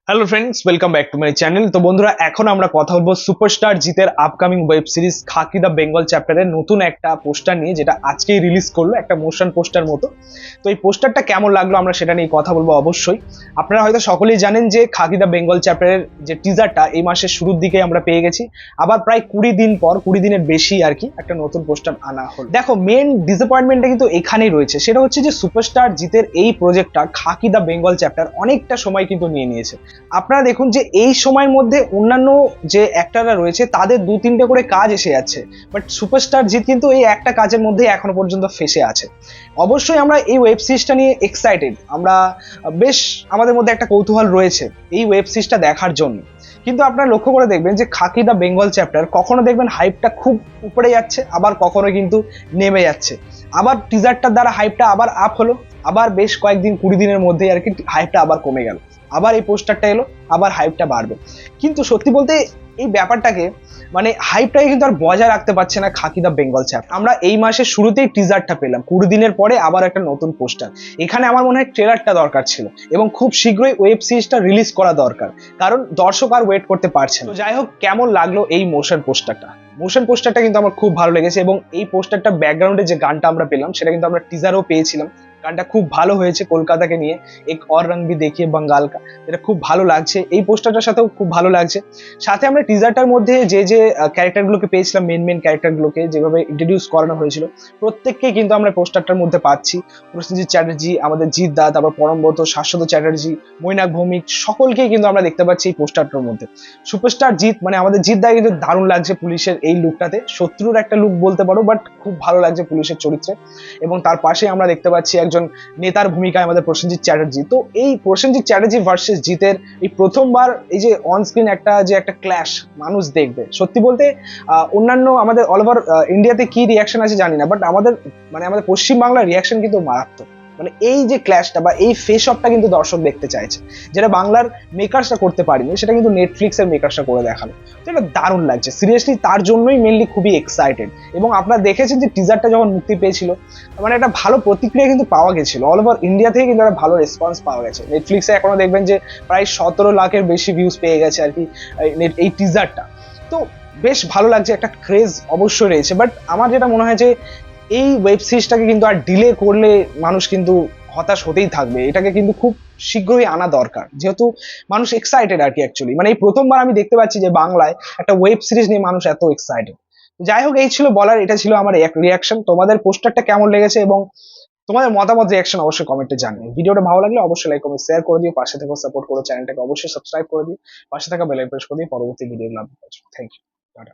Hello friends, welcome back to my channel. তো বন্ধুরা, এখন আমরা কথা বলবো সুপারস্টার জিতের upcoming web series Khakee the Bengal চ্যাপ্টারের নতুন একটা পোস্টার নিয়ে, যেটা আজকেই রিলিজ করলো, একটা মোশন পোস্টার মতো। তো এই পোস্টারটা কেমন লাগলো আমরা সেটা নিয়ে কথা বলবো অবশ্যই। আপনারা হয়তো সকলেই জানেন যে খাকি দ্য বেঙ্গল চ্যাপ্টারের যে টিজারটা এই মাসের শুরুর দিকে আমরা পেয়ে গেছি। আবার প্রায় 20 দিন পর, 20 দিনের বেশি আর কি, একটা নতুন পোস্টার আনা হলো। দেখো, মেন ডিসঅ্যাপয়েন্টমেন্টটা কিন্তু এখানেই রয়েছে, সেটা হচ্ছে যে সুপারস্টার জিতের এই প্রজেক্টটা খাকি দ্য বেঙ্গল চ্যাপ্টার অনেকটা সময় কিন্তু নিয়ে নিয়েছে। আপনারা দেখুন যে এই সময়ের মধ্যে অন্যান্য যে অ্যাক্টররা রয়েছে তাদের 2-3টে করে কাজ এসে যাচ্ছে, বাট সুপারস্টার জিৎ কিন্তু এই একটা কাজের মধ্যে এখনো পর্যন্ত ফেসে আছে। অবশ্যই আমরা এই ওয়েব সিরিজটা নিয়ে এক্সাইটেড, আমরা বেশ আমাদের মধ্যে একটা কৌতূহল রয়েছে এই ওয়েব সিরিজটা দেখার জন্য। কিন্তু আপনারা লক্ষ্য করে দেখবেন যে খাকি দ্য বেঙ্গল চ্যাপ্টার কখনো দেখবেন হাইপটা খুব উপরে যাচ্ছে, আবার কখনো কিন্তু নেমে যাচ্ছে। আবার টিজারটার দ্বারা হাইপটা আবার আপ হলো, আবার বেশ কয়েকদিন 20 দিনের মধ্যেই আর কি হাইপটা আবার কমে গেল। আবার এই পোস্টারটা এলো, আবার হাইপটা বাড়বে। কিন্তু সত্যি বলতে এই ব্যাপারটাকে, মানে হাইপটাকে কিন্তু আর বজায় রাখতে পারছে না খাকি দ্য বেঙ্গল চ্যাপ্টার। আমরা এই মাসের শুরুতেই টিজারটা পেলাম, 20 দিনের পরে আবার একটা নতুন পোস্টার। এখানে আমার মনে হয় ট্রেলারটা দরকার ছিল, এবং খুব শীঘ্রই ওয়েব সিরিজটা রিলিজ করা দরকার, কারণ দর্শক আর ওয়েট করতে পারছে না। তো যাই হোক, কেমন লাগলো এই মোশন পোস্টারটা কিন্তু আমার খুব ভালো লেগেছে, এবং এই পোস্টারটা ব্যাকগ্রাউন্ডে যে গানটা আমরা পেলাম সেটা কিন্তু আমরা টিজারও পেয়েছিলাম। গানটা খুব ভালো হয়েছে, কলকাতাকে নিয়ে, এক অর রং ভি দেখিয়ে বাঙ্গাল কা, এটা খুব ভালো লাগছে। এই পোস্টারটার সাথেও খুব ভালো লাগছে। সাথে আমরা টিজারটার মধ্যে যে যে ক্যারেক্টারগুলোকে পেয়েছিলাম, মেন ক্যারেক্টারগুলোকে যেভাবে ইন্ট্রোডিউস করানো হয়েছিল, প্রত্যেককেই কিন্তু আমরা পোস্টারটার মধ্যে পাচ্ছি। প্রসেনজিৎ চ্যাটার্জি, আমাদের জিৎ দা, তারপর পরমব্রত, শাশ্বত চ্যাটার্জি, মৈনাক ভৌমিক, সকলকেই কিন্তু আমরা দেখতে পাচ্ছি এই পোস্টারটার মধ্যে। সুপারস্টার জিৎ, মানে আমাদের জিৎ দা কিন্তু দারুণ লাগছে পুলিশের এই লুকটাতে, শত্রুর একটা লুক বলতে পারো, বাট খুব ভালো লাগছে পুলিশের চরিত্রে। এবং তার পাশে আমরা দেখতে পাচ্ছি একজন নেতার ভূমিকায় আমাদের প্রসেনজিৎ চ্যাটার্জি। তো এই প্রসেনজিৎ চ্যাটার্জি ভার্সেস জিতের এই প্রথমবার এই যে অন স্ক্রিন একটা ক্ল্যাশ মানুষ দেখবে, সত্যি বলতে অন্যান্য আমাদের অল ওভার ইন্ডিয়াতে কি রিয়াকশন আছে জানি না, বাট আমাদের পশ্চিম বাংলার রিয়াকশন কিন্তু মারাত্মক। মানে এই যে ক্ল্যাশটা বা এই ফেস অফটা কিন্তু দর্শক দেখতে চাইছে, যেটা বাংলার মেকার্সরা করতে পারেনি, সেটা কিন্তু নেটফ্লিক্সের মেকার্সরা করে দেখালো। তো এটা দারুণ লাগছে সিরিয়াসলি, তার জন্যই মেনলি খুবই এক্সাইটেড। এবং আপনারা দেখেছেন যে টিজারটা যখন মুক্তি পেয়েছিল, মানে একটা ভালো প্রতিক্রিয়া কিন্তু পাওয়া গেছিল, অল ওভার ইন্ডিয়া থেকে কিন্তু একটা ভালো রেসপন্স পাওয়া গেছে। নেটফ্লিক্সে এখনো দেখবেন যে প্রায় 17 লাখের বেশি ভিউজ পেয়ে গেছে আর কি এই টিজারটা। তো বেশ ভালো লাগছে, একটা ক্রেজ অবশ্যই রয়েছে। বাট আমার যেটা মনে হয় যে এই ওয়েব সিরিজটাকে কিন্তু আর ডিলে করলে মানুষ কিন্তু হতাশ হতেই থাকবে, এটাকে কিন্তু খুব শীঘ্রই আনা দরকার, যেহেতু মানুষ এক্সাইটেড আর কি। অ্যাকচুয়ালি মানে এই প্রথমবার আমি দেখতে পাচ্ছি যে বাংলায় একটা ওয়েব সিরিজ নিয়ে মানুষ এত এক্সাইটেড। যাই হোক, এই ছিল বলার, এটা ছিল আমার এক রিয়াকশন। তোমাদের পোস্টারটা কেমন লেগেছে এবং তোমাদের মতামত, রিয়াকশন অবশ্যই কমেন্টে জানিও। ভিডিওটা ভালো লাগলে অবশ্যই লাইক কমেন্ট শেয়ার করে দিও, পাশে থেকে সাপোর্ট করো, চ্যানেলটাকে অবশ্যই সাবস্ক্রাইব করে দিও, পাশে থাকা বেল আইকন প্রেস করে দিও পরবর্তী ভিডিওগুলো আপলোড করার জন্য। Thank you, tata.